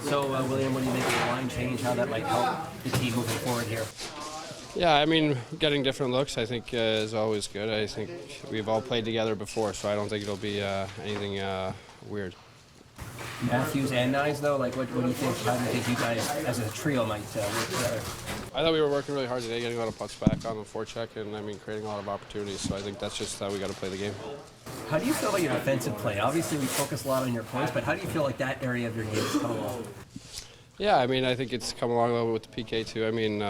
So, William, what do you make of the line change, how that might help the team moving forward here? Yeah, I mean, getting different looks, I think, is always good. I think we've all played together before, so I don't think it'll be anything weird. Matthews and Nyes, though, like, what do you think? How do you think you guys, as a trio, might work together? I thought we were working really hard today, getting a lot of putts back on the forecheck, and I mean, creating a lot of opportunities. So I think that's just how we got to play the game. How do you feel about your defensive play? Obviously, we focus a lot on your points, but how do you feel like that area of your game has come along? Yeah, I mean, I think it's come along a little bit with the PK too. I mean,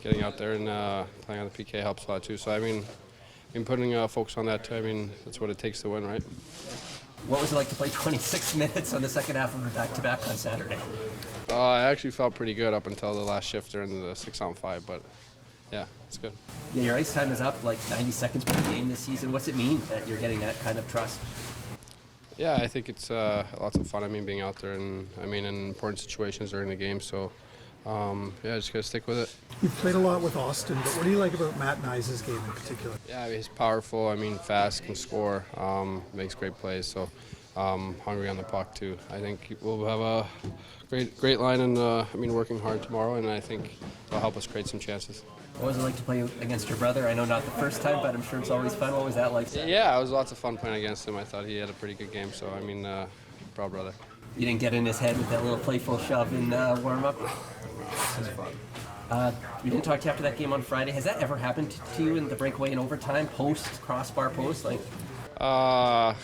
getting out there and playing on the PK helps a lot too. So I mean, putting focus on that too. I mean, that's what it takes to win, right? What was it like to play 26 minutes on the second half of a back-to-back on Saturday? I actually felt pretty good up until the last shift during the 6-on-5, but yeah, it's good. Yeah, your ice time is up like 90 seconds per game this season. What's it mean that you're getting that kind of trust? Yeah, I think it's lots of fun. I mean, being out there and I mean in important situations during the game. So yeah, just gotta stick with it. You've played a lot with Auston, but what do you like about Matt Nyes' game in particular? Yeah, he's powerful. I mean, fast, can score, makes great plays. So hungry on the puck too. I think we'll have a great line and I mean working hard tomorrow, and I think it'll help us create some chances. What was it like to play against your brother? I know not the first time, but I'm sure it's always fun. What was that like? Yeah, it was lots of fun playing against him. I thought he had a pretty good game. So I mean, proud brother. You didn't get in his head with that little playful shove in warm-up? We didn't talk to you after that game on Friday. Has that ever happened to you in the breakaway in overtime, crossbar post? Like, I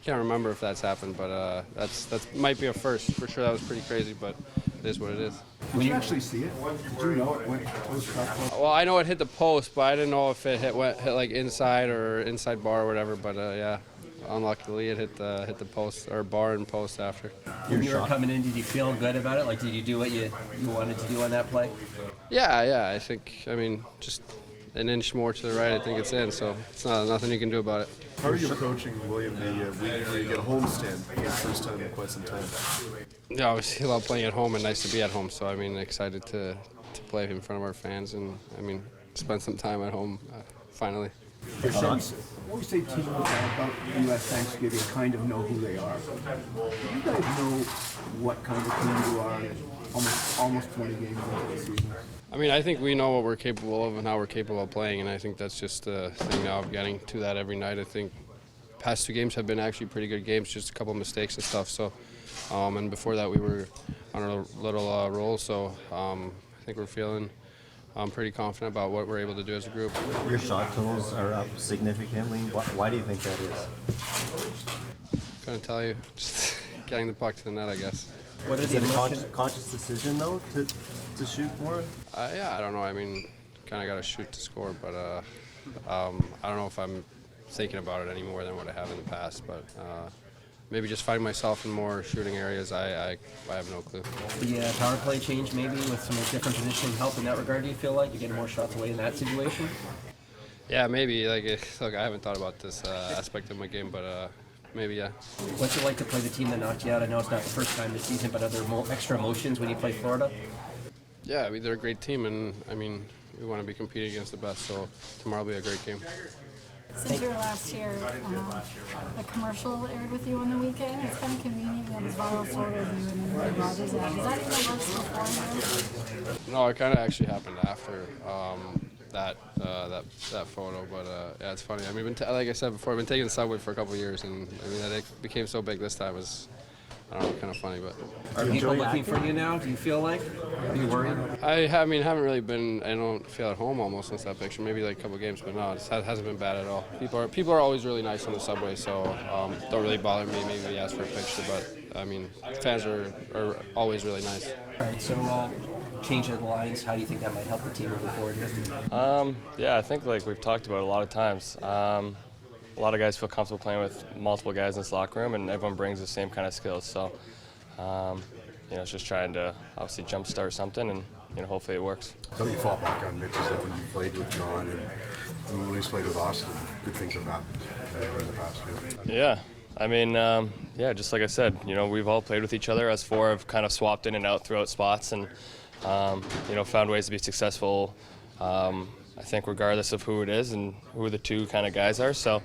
can't remember if that's happened, but that might be a first. For sure, that was pretty crazy, but it is what it is. Did you actually see it? Did you know it went crossbar? Well, I know it hit the post, but I didn't know if it hit like inside or inside bar or whatever. But yeah, unluckily it hit the post or bar and post after. When you were coming in, did you feel good about it? Like, did you do what you wanted to do on that play? Yeah. I think, I mean, just an inch more to the right, I think it's in. So it's nothing you can do about it. How are you approaching, William, the week where you get a homestand for the first time in quite some time? Yeah, obviously, I love playing at home and nice to be at home. So I mean, excited to play in front of our fans and I mean, spend some time at home finally. Your sons, when we say team about U.S. Thanksgiving, kind of know who they are. Do you guys know what kind of team you are almost 20 games into the season? I mean, I think we know what we're capable of and how we're capable of playing, and I think that's just the thing now of getting to that every night. I think past two games have been actually pretty good games, just a couple of mistakes and stuff. So, and before that we were on a little roll. So I think we're feeling pretty confident about what we're able to do as a group. Your shot totals are up significantly. Why do you think that is? Couldn't tell you. Just getting the puck to the net, I guess. What Is it a conscious decision though to shoot more? Yeah, I don't know. I mean, kind of got to shoot to score, but I don't know if I'm thinking about it any more than what I have in the past. But maybe just finding myself in more shooting areas, I have no clue. The power play change maybe with some different positioning help in that regard, do you feel like? You're getting more shots away in that situation? Yeah, maybe. Look, I haven't thought about this aspect of my game, but maybe, yeah. What's it like to play the team that knocked you out? I know it's not the first time this season, but are there extra emotions when you play Florida? Yeah, I mean, they're a great team, and I mean, we want to be competing against the best, so tomorrow will be a great game. Since your last year, a commercial aired with you on the weekend. It's kind of convenient. You have this viral photo of you and Aaron Rodgers. Does that even work before you? No, it kind of actually happened after that photo, but yeah, it's funny. I mean, like I said before, I've been taking the subway for a couple of years, and I mean, that it became so big this time was, I don't know, kind of funny. But are people looking for you now? Do you feel like? Are you worried? I mean, haven't really been. I don't feel at home almost since that picture. Maybe like a couple of games, but no, it hasn't been bad at all. People are always really nice on the subway, so don't really bother me. Maybe they ask for a picture, but I mean, fans are always really nice. All right, so change of the lines. How do you think that might help the team moving forward here? Yeah, I think like we've talked about a lot of times. A lot of guys feel comfortable playing with multiple guys in this locker room, and everyone brings the same kind of skills. So, it's just trying to obviously jumpstart something, and hopefully it works. Something you fall back on, Mitch, is that when you played with John and when he's played with Auston, good things have happened in the past year. Yeah, I mean, just like I said, we've all played with each other. Us four have kind of swapped in and out throughout spots, and found ways to be successful. I think regardless of who it is and who the two kind of guys are. So,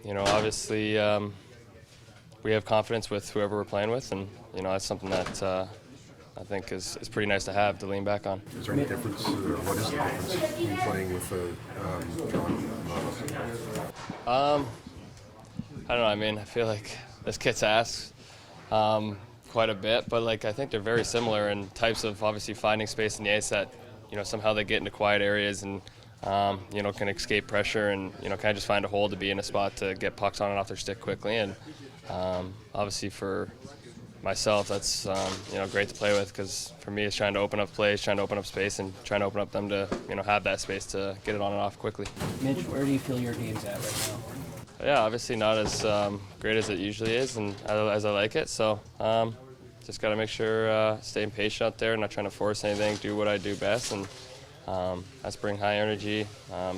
obviously, we have confidence with whoever we're playing with, and that's something that I think is pretty nice to have to lean back on. Is there any difference, or what is the difference in playing with John? I don't know. I mean, I feel like this gets asked quite a bit, but I think they're very similar in types of obviously finding space in the ice that somehow they get into quiet areas and can escape pressure and kind of just find a hole to be in a spot to get pucks on and off their stick quickly. And obviously for myself, that's great to play with, because for me it's trying to open up plays, trying to open up space, and trying to open up them to have that space to get it on and off quickly. Mitch, where do you feel your game's at right now? Yeah, obviously not as great as it usually is, and as I like it. So just got to make sure staying patient out there, not trying to force anything, do what I do best, and that's bring high energy,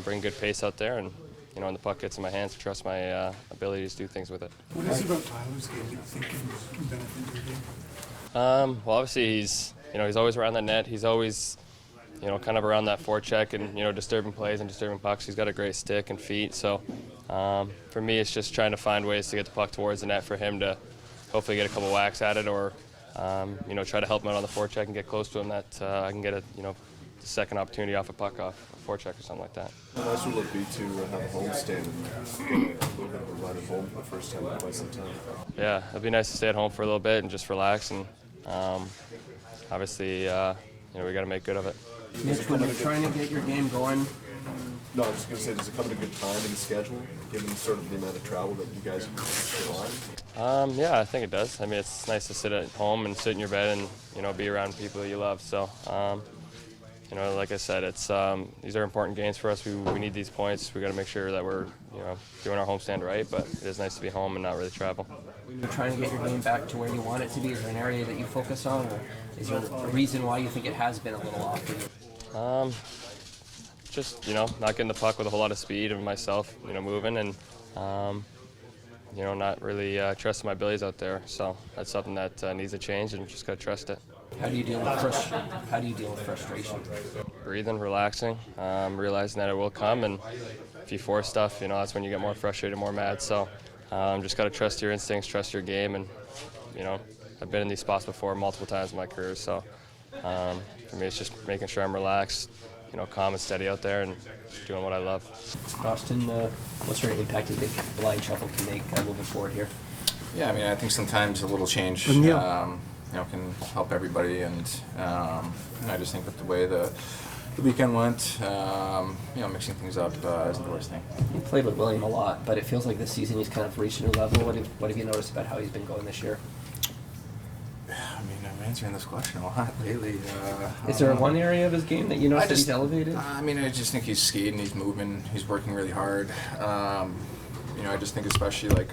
bring good pace out there, and when the puck gets in my hands, trust my ability to do things with it. What is it about Tyler's game that you think can benefit your game? Well, obviously he's always around the net. He's always kind of around that forecheck and disturbing plays and disturbing pucks. He's got a great stick and feet. So for me, it's just trying to find ways to get the puck towards the net for him to hopefully get a couple whacks at it, or try to help him out on the forecheck and get close to him, that I can get a second opportunity off a puck off a forecheck or something like that. How nice would it be to have a home stand and get a little bit of a run at home for the first time in quite some time? Yeah, it'd be nice to stay at home for a little bit and just relax, and obviously we got to make good of it. Mitch, when you're trying to get your game going, No, I was just going to say, does it come at a good time in the schedule, given sort of the amount of travel that you guys are on? Yeah, I think it does. I mean, it's nice to sit at home and sit in your bed and be around people that you love. So, like I said, it's these are important games for us. We need these points. We got to make sure that we're doing our homestand right. But it is nice to be home and not really travel. you're trying to get your game back to where you want it to be. Is there an area that you focus on, or is there a reason why you think it has been a little off for you? Just not getting the puck with a whole lot of speed and myself moving, and not really trusting my abilities out there. So that's something that needs to change, and just got to trust it. How do you deal with frustration? Breathing, relaxing, realizing that it will come, and if you force stuff, that's when you get more frustrated, more mad. So just got to trust your instincts, trust your game, and I've been in these spots before multiple times in my career. So for me, it's just making sure I'm relaxed, calm and steady out there, and doing what I love. Auston, what sort of impact do you think blind shuffle can make moving forward here? Yeah, I mean, I think sometimes a little change, can help everybody, and I just think with the way the weekend went, mixing things up isn't the worst thing. You played with William a lot, but it feels like this season he's kind of reached a new level. What have you noticed about how he's been going this year? I mean, I'm answering this question a lot lately. Is there one area of his game that you notice that he's elevated? I mean, I just think he's skating, he's moving, he's working really hard. I just think especially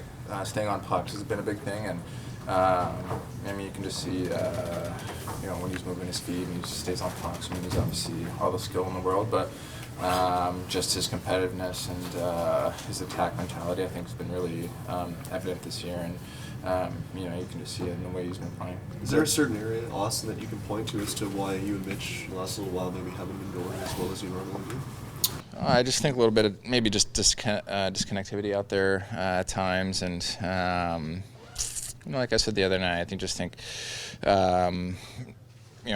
staying on pucks has been a big thing, and you can just see, when he's moving his feet and he just stays on pucks. I mean, he's obviously all the skill in the world, but just his competitiveness and his attack mentality, I think, has been really evident this year, and you can just see it in the way he's been playing. Is there a certain area, Austin, that you can point to as to why you and Mitch the last little while maybe haven't been going as well as you normally do? I just think a little bit of maybe just disconnectivity out there at times, and like I said the other night,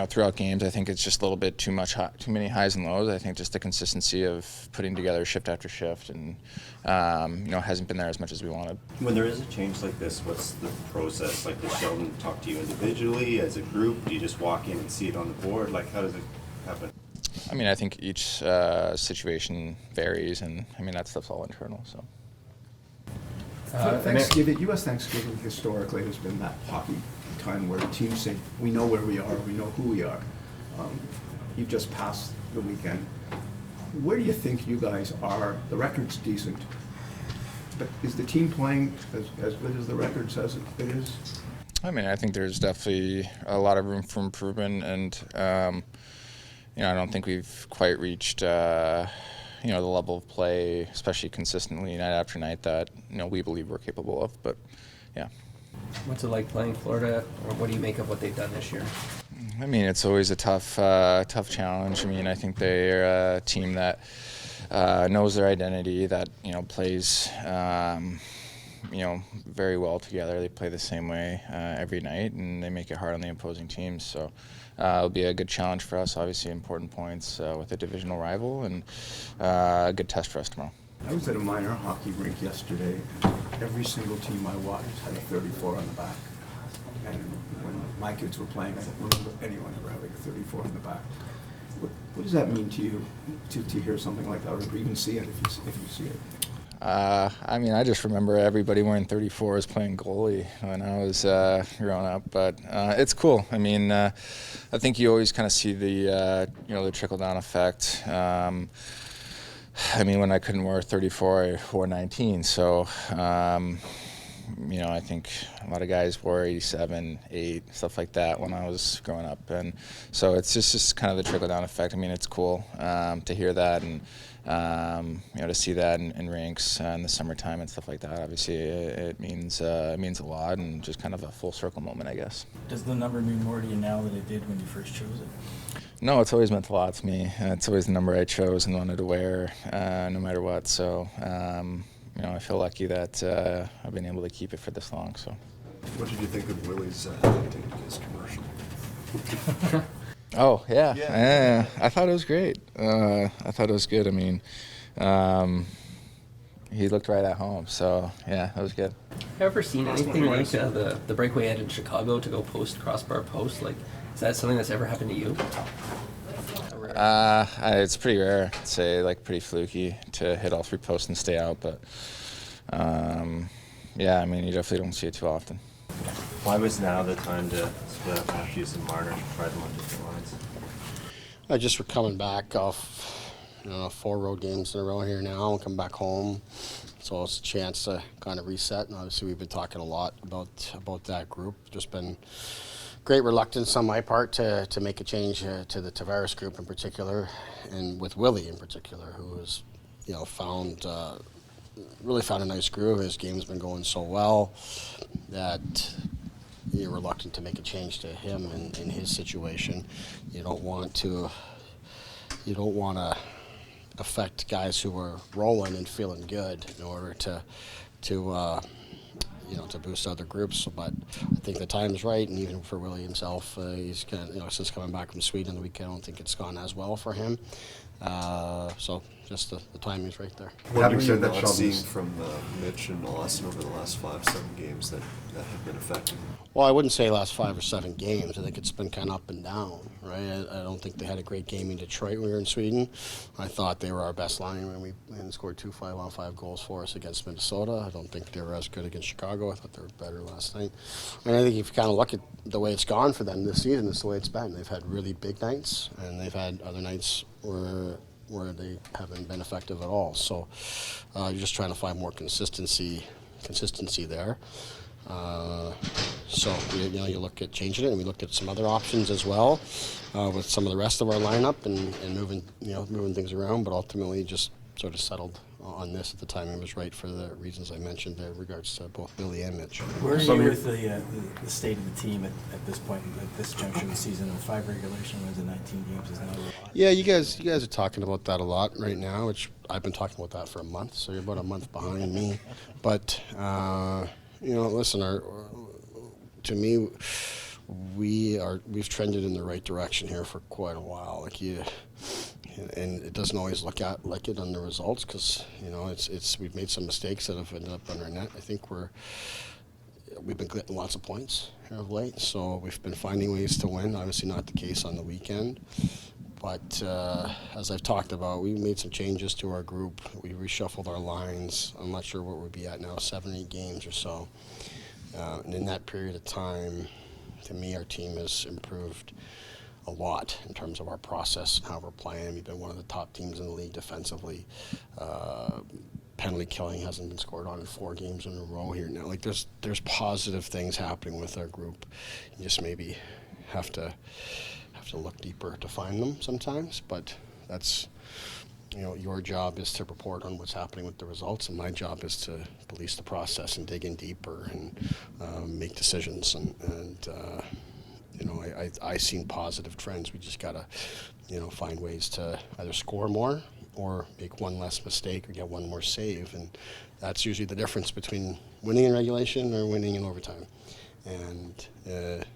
throughout games, I think it's just a little bit too many highs and lows. I think just the consistency of putting together shift after shift, and hasn't been there as much as we wanted. When there is a change like this, what's the process? Does Sheldon talk to you individually, as a group? Do you just walk in and see it on the board? How does it happen? I mean, I think each situation varies, and that stuff's all internal. So. Thanksgiving, U.S. Thanksgiving historically has been that hockey time where the teams say, we know where we are, we know who we are. You've just passed the weekend. Where do you think you guys are? The record's decent, but is the team playing as good as the record says it is? I mean, I think there's definitely a lot of room for improvement, and I don't think we've quite reached the level of play, especially consistently night after night, that we believe we're capable of. But yeah. What's it like playing Florida, or what do you make of what they've done this year? I mean, it's always a tough challenge. I mean, I think they're a team that knows their identity, that plays very well together. They play the same way every night, and they make it hard on the opposing teams. So it'll be a good challenge for us. Obviously, important points with a divisional rival, and a good test for us tomorrow. I was at a minor hockey rink yesterday. Every single team I watched had a 34 on the back. And when my kids were playing, I don't remember anyone ever having a 34 on the back. What does that mean to you to hear something like that, or even see it if you see it? I just remember everybody wearing 34s playing goalie when I was growing up, but it's cool. I think you always kind of see the the trickle-down effect. When I couldn't wear 34, I wore 19, so I think a lot of guys wore 87, 8, stuff like that when I was growing up, and so it's just kind of the trickle-down effect. It's cool to hear that, and to see that in rinks in the summertime and stuff like that. Obviously, it means a lot, and just kind of a full circle moment, I guess. Does the number mean more to you now than it did when you first chose it? No, it's always meant a lot to me. It's always the number I chose and wanted to wear, no matter what. So, I feel lucky that I've been able to keep it for this long. So. What did you think of Willie's his commercial? Oh, yeah. I thought it was great. I thought it was good. He looked right at home. So, yeah, that was good. Have you ever seen anything like the breakaway ad in Chicago to go crossbar post? Is that something that's ever happened to you? It's pretty rare. I'd say pretty fluky to hit all 3 posts and stay out. But, you definitely don't see it too often. Why was now the time to split up Matthews and Marner and try them on different lines? We're coming back off 4 road games in a row here now and come back home. So it's a chance to kind of reset. And obviously we've been talking a lot about that group. Just been great reluctance on my part to make a change to the Tavares group in particular, and with Willie in particular, who has really found a nice groove. His game's been going so well that you're reluctant to make a change to him in his situation. You don't want to affect guys who are rolling and feeling good in order to boost other groups. But I think the time is right, and even for Willie himself, he's since coming back from Sweden the weekend, I don't think it's gone as well for him. So just the timing is right there. Having said that, seeing from Mitch and Auston over the last 5-7 games that have been effective. Well, I wouldn't say last 5 or 7 games. I think it's been kind of up and down, right? I don't think they had a great game in Detroit when we were in Sweden. I thought they were our best line when we scored 2 5-on-5 goals for us against Minnesota. I don't think they were as good against Chicago. I thought they were better last night. And I think if you kind of look at the way it's gone for them this season, it's the way it's been. They've had really big nights, and they've had other nights where they haven't been effective at all. So you're just trying to find more consistency there. So you look at changing it, and we looked at some other options as well with some of the rest of our lineup and moving things around, but ultimately just sort of settled on this at the time. It was right for the reasons I mentioned there in regards to both Billy and Mitch. Where are you with the state of the team at this point, at this juncture of the season? 5 regulation wins and 19 games is not a lot. Yeah, you guys are talking about that a lot right now, which I've been talking about that for a month, so you're about a month behind me. But listen, to me, we've trended in the right direction here for quite a while. And it doesn't always look like it on the results because we've made some mistakes that have ended up on our net. I think we've been getting lots of points here of late, so we've been finding ways to win. Obviously, not the case on the weekend. But as I've talked about, we made some changes to our group. We reshuffled our lines. I'm not sure what we'll be at now, 7 or 8 games or so. And in that period of time, to me, our team has improved a lot in terms of our process and how we're playing. We've been one of the top teams in the league defensively. Penalty killing hasn't been scored on in 4 games in a row here now. There's positive things happening with our group. You just maybe have to look deeper to find them sometimes, but that's your job is to report on what's happening with the results, and my job is to police the process and dig in deeper and make decisions. I've seen positive trends. We just gotta find ways to either score more or make one less mistake or get one more save, and that's usually the difference between winning in regulation or winning in overtime. And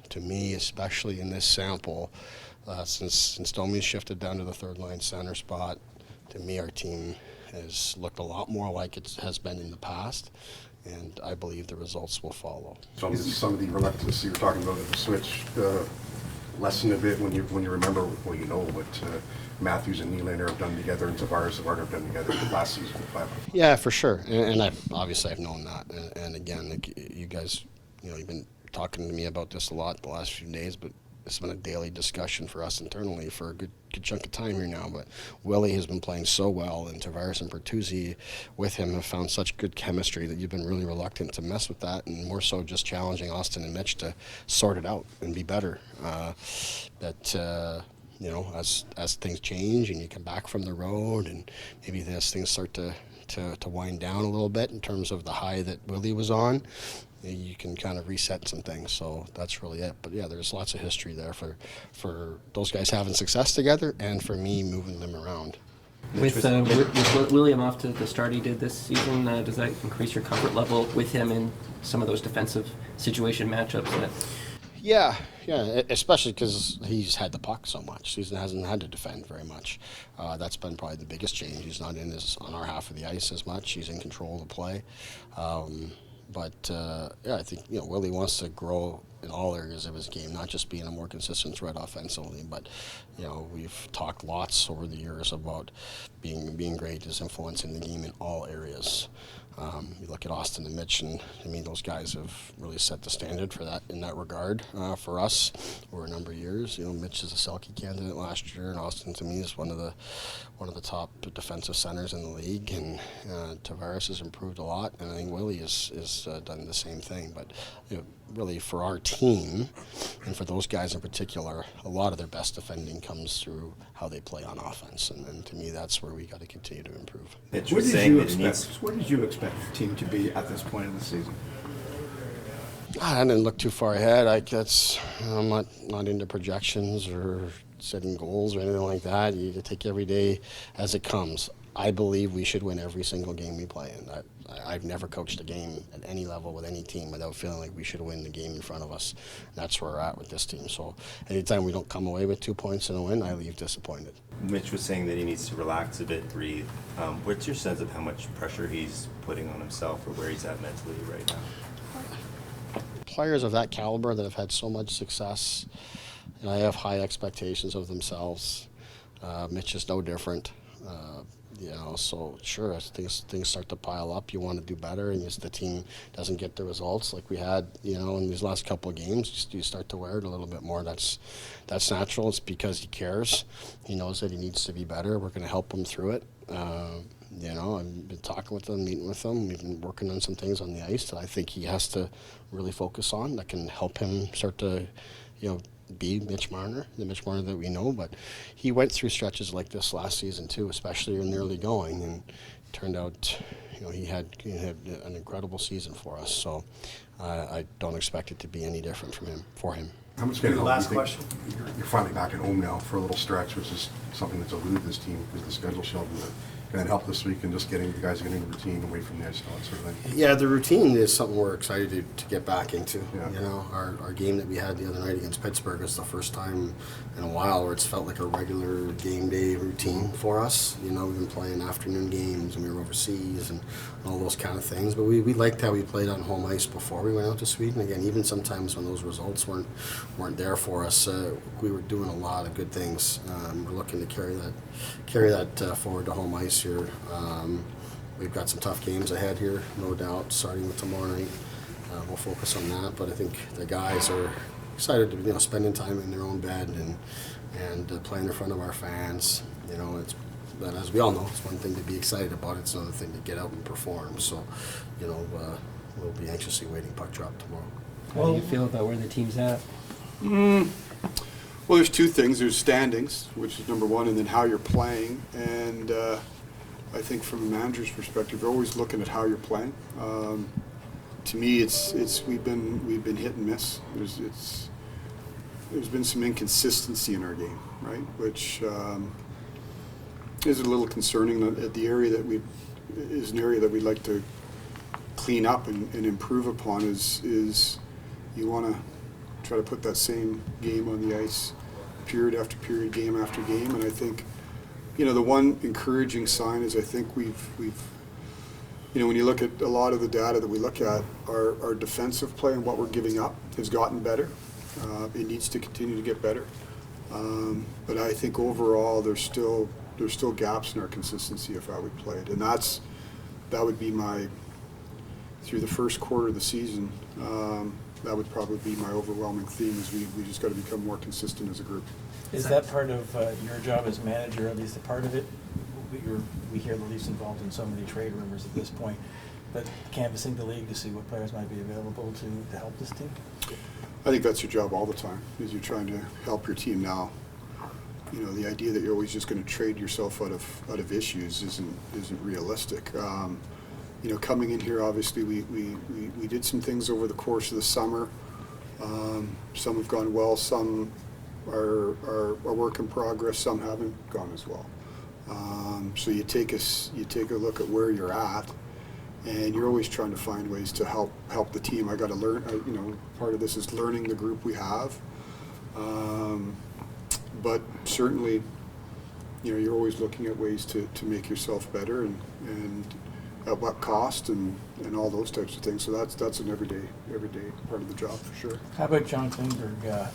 to me, especially in this sample, since Domi's shifted down to the third line center spot, to me our team has looked a lot more like it has been in the past, and I believe the results will follow. So some of the reluctance you were talking about with the switch lessen a bit when you remember, well, you know what Matthews and Nylander have done together and Tavares have done together last season. Yeah, for sure, and I've known that, and again, like, you guys, you've been talking to me about this a lot the last few days, but it's been a daily discussion for us internally for a good chunk of time here now. But Willie has been playing so well, and Tavares and Bertuzzi with him have found such good chemistry that you've been really reluctant to mess with that, and more so just challenging Auston and Mitch to sort it out and be better. As things change and you come back from the road, and maybe as things start to wind down a little bit in terms of the high that Willie was on, you can kind of reset some things. So that's really it. But yeah, there's lots of history there for those guys having success together, and for me moving them around. With William off to the start he did this season, does that increase your comfort level with him in some of those defensive situation matchups? Yeah, especially because he's had the puck so much. He hasn't had to defend very much. That's been probably the biggest change. He's not on our half of the ice as much. He's in control of the play. I think Willie wants to grow in all areas of his game, not just being a more consistent threat offensively, but we've talked lots over the years about being great, his influence in the game in all areas. You look at Auston and Mitch, and I mean those guys have really set the standard for that in that regard for us over a number of years. Mitch is a Selke candidate last year, and Auston to me is one of the top defensive centers in the league, and Tavares has improved a lot, and I think Willie has done the same thing. But really for our team, and for those guys in particular, a lot of their best defending comes through how they play on offense, and to me that's where we got to continue to improve. Where did you expect the team to be at this point in the season? I didn't look too far ahead. I'm not into projections or setting goals or anything like that. You take every day as it comes. I believe we should win every single game we play in. I've never coached a game at any level with any team without feeling like we should win the game in front of us. That's where we're at with this team. So anytime we don't come away with 2 points and a win, I leave disappointed. Mitch was saying that he needs to relax a bit, breathe. What's your sense of how much pressure he's putting on himself, or where he's at mentally right now? Players of that caliber that have had so much success, and I have high expectations of themselves. Mitch is no different. So sure, as things start to pile up, you want to do better, and as the team doesn't get the results like we had, in these last couple of games, you start to wear it a little bit more. That's natural. It's because he cares. He knows that he needs to be better. We're going to help him through it. I've been talking with him, meeting with him. We've been working on some things on the ice that I think he has to really focus on that can help him start to, be Mitch Marner, the Mitch Marner that we know. But he went through stretches like this last season too, especially in the early going, and it turned out, he had an incredible season for us. So I don't expect it to be any different for him. How much can last question? You're finally back at home now for a little stretch, which is something that's eluded this team because the schedule, Sheldon. Can that help this week and just getting the guys getting a routine away from the ice and all that sort of thing? Yeah, the routine is something we're excited to get back into. Yeah. Our game that we had the other night against Pittsburgh is the first time in a while where it's felt like a regular game day routine for us. We've been playing afternoon games and we were overseas and all those kind of things. But we liked how we played on home ice before we went out to Sweden. Again, even sometimes when those results weren't there for us, we were doing a lot of good things. We're looking to carry that forward to home ice here. We've got some tough games ahead here, no doubt, starting with tomorrow night. We'll focus on that, but I think the guys are excited to spending time in their own bed and playing in front of our fans. But as we all know, it's one thing to be excited about, it's another thing to get out and perform. So, we'll be anxiously waiting puck drop tomorrow. How do you feel about where the team's at? Well, there's two things. There's standings, which is number one, and then how you're playing. And I think from a manager's perspective, you're always looking at how you're playing. To me, we've been hit and miss. There's been some inconsistency in our game, right? Which is a little concerning. That the area that is an area that we'd like to clean up and improve upon is you want to try to put that same game on the ice period after period, game after game. And I think, the one encouraging sign is I think we've when you look at a lot of the data that we look at, our defensive play and what we're giving up has gotten better. It needs to continue to get better. But I think overall there's still gaps in our consistency of how we played. And that would be through the first quarter of the season, that would probably be my overwhelming theme is we just got to become more consistent as a group. Is that part of your job as manager, at least a part of it? We hear the Leafs involved in so many trade rumors at this point, but canvassing the league to see what players might be available to help this team? I think that's your job all the time, is you're trying to help your team now. The idea that you're always just going to trade yourself out of issues isn't realistic. Coming in here, obviously we did some things over the course of the summer. Some have gone well, some are a work in progress, some haven't gone as well. So you take a look at where you're at, and you're always trying to find ways to help the team. I got to learn. Part of this is learning the group we have. But certainly, you're always looking at ways to make yourself better and at what cost and all those types of things. So that's an everyday part of the job for sure. How about John Klingberg?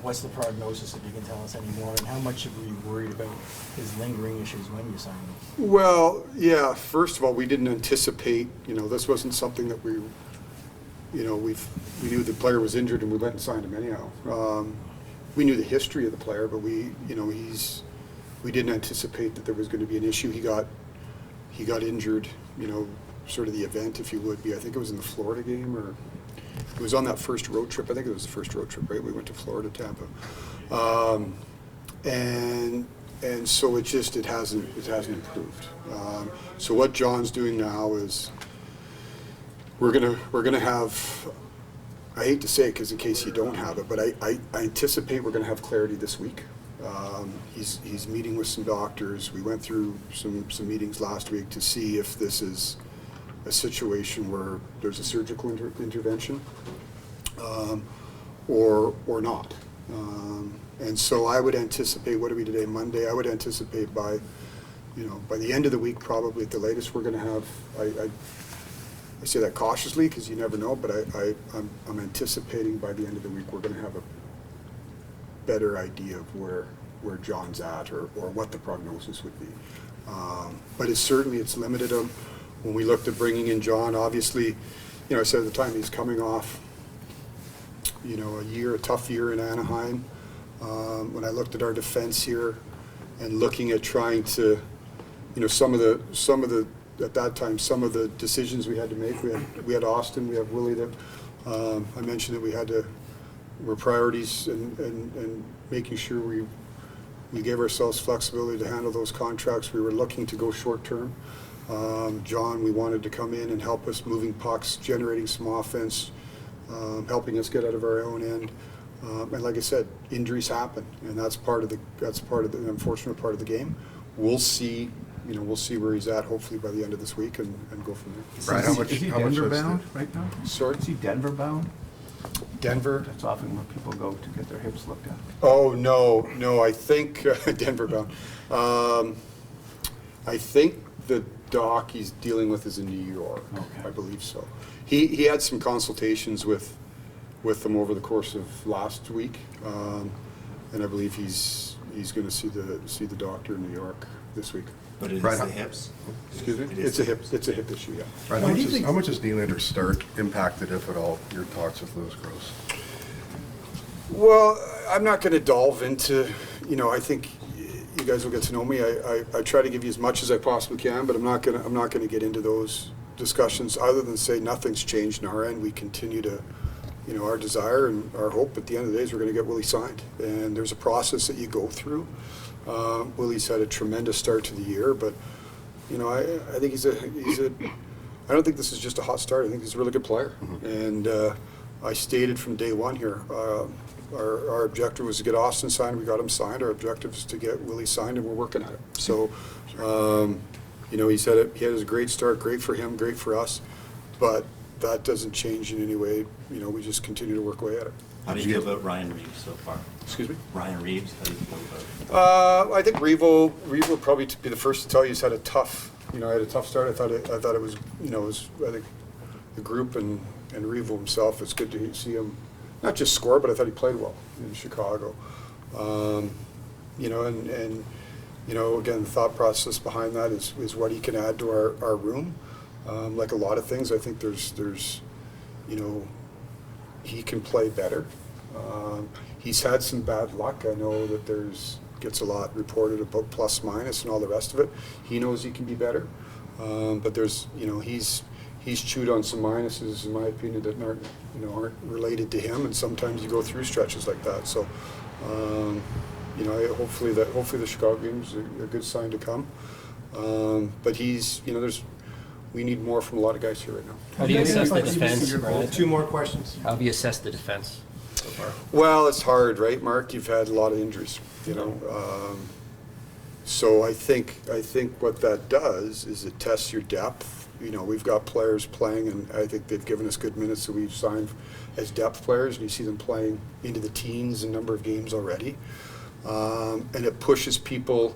What's the prognosis, if you can tell us any more, and how much are you worried about his lingering issues when you signed him? Well, yeah. First of all, we didn't anticipate. This wasn't something that we knew the player was injured and we went and signed him anyhow. We knew the history of the player, but we didn't anticipate that there was going to be an issue. He got injured, sort of the event, if you would be. I think it was in the Florida game, or it was on that first road trip. I think it was the first road trip, right? We went to Florida, Tampa, and so it hasn't improved. So what John's doing now is we're gonna have. I hate to say it because in case you don't have it, but I anticipate we're going to have clarity this week. He's meeting with some doctors. We went through some meetings last week to see if this is a situation where there's a surgical intervention or not. And so I would anticipate, what are we today, Monday? I would anticipate by the end of the week, probably at the latest, we're going to have, I say that cautiously because you never know, but I'm anticipating by the end of the week we're going to have a better idea of where John's at or what the prognosis would be. But it's limited him. When we looked at bringing in John, obviously, I said at the time he's coming off, a tough year in Anaheim. When I looked at our defense here and looking at trying to, at that time, some of the decisions we had to make. We had Auston, we have Willie. That I mentioned that were priorities and making sure we gave ourselves flexibility to handle those contracts. We were looking to go short term. John, we wanted to come in and help us moving pucks, generating some offense, helping us get out of our own end. And like I said, injuries happen, and that's part of the unfortunate part of the game. We'll see. We'll see where he's at, hopefully by the end of this week, and go from there. Right. Is Is he Denver bound right now? Sorry? Is he Denver bound? Denver? That's often where people go to get their hips looked at. Oh, no, I think Denver bound. I think the doc he's dealing with is in New York. Okay. I believe so. He had some consultations with them over the course of last week, and I believe he's going to see the doctor in New York this week. But it Right. is the hips? Excuse me? It's a hip issue, yeah. Right, how much has Nylander's start impacted, if at all, your talks with Lewis Gross? Well, I'm not going to delve into, I think you guys will get to know me. I try to give you as much as I possibly can, but I'm not going to get into those discussions other than say nothing's changed on our end. We continue to, our desire and our hope at the end of the day is we're going to get Willie signed. And there's a process that you go through. Willie's had a tremendous start to the year, but I think I don't think this is just a hot start. I think he's a really good player, and I stated from day one here, our objective was to get Auston signed. We got him signed. Our objective is to get Willie signed, and we're working at it. So, you know, he said it. He had a great start. Great for him. Great for us. But that doesn't change in any way. You know, we just continue to work away at it. How do you feel about Ryan Reeves so far? Excuse me? Ryan Reeves, how do you feel about I think Reeve will probably be the first to tell you he's had a tough, you know, had a tough start. I thought it was, you know, I think the group and Reeve himself, it's good to see him not just score, but I thought he played well in Chicago. You know, and you know, again, the thought process behind that is what he can add to our room. Like a lot of things, I think there's, you know, he can play better. He's had some bad luck. I know that gets a lot reported about plus minus and all the rest of it. He knows he can be better, but there's, you know, he's chewed on some minuses, in my opinion, that aren't related to him. And sometimes you go through stretches like that. So, you know, hopefully the Chicago game's a good sign to come. But he's, you know, we need more from a lot of guys here right now. How do you assess the defense, Brad? 2 more questions. How have you assessed the defense so far? Well, it's hard, right, Mark? You've had a lot of injuries, you know. So I think what that does is it tests your depth. You know, we've got players playing, and I think they've given us good minutes that we've signed as depth players, and you see them playing into the teens in number of games already. And it pushes people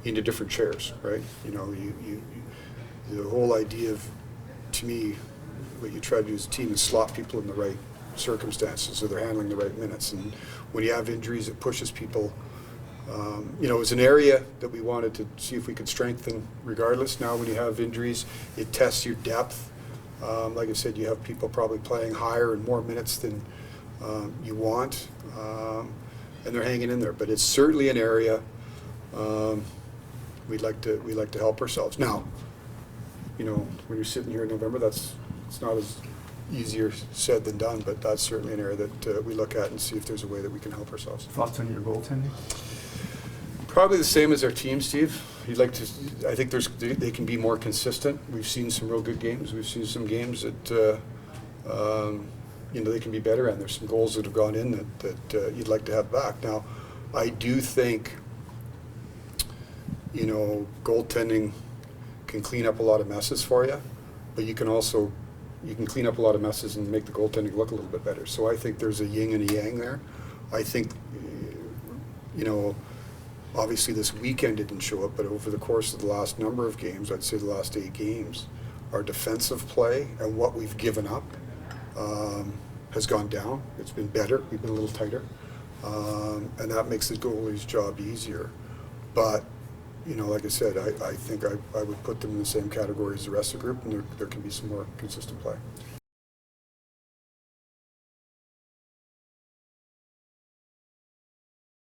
into different chairs, right? You know, the whole idea of, to me, what you try to do as a team is slot people in the right circumstances so they're handling the right minutes. And when you have injuries, it pushes people. You know, it was an area that we wanted to see if we could strengthen regardless. Now when you have injuries, it tests your depth. Like I said, you have people probably playing higher and more minutes than you want, and they're hanging in there. But it's certainly an area we'd like to help ourselves. Now, you know, when you're sitting here in November, it's not as easier said than done, but that's certainly an area that we look at and see if there's a way that we can help ourselves. Thoughts on your goaltending? Probably the same as our team, Steve. You'd like to. I think they can be more consistent. We've seen some real good games. We've seen some games that you know, they can be better, and there's some goals that have gone in that you'd like to have back. Now, I do think, you know, goaltending can clean up a lot of messes for you, but you can clean up a lot of messes and make the goaltending look a little bit better. So I think there's a yin and a yang there. I think, you know, obviously this weekend didn't show up, but over the course of the last number of games, I'd say the last 8 games, our defensive play and what we've given up has gone down. It's been better. We've been a little tighter, and that makes the goalie's job easier. But you know, like I said, I think I would put them in the same category as the rest of the group, and there can be some more consistent play.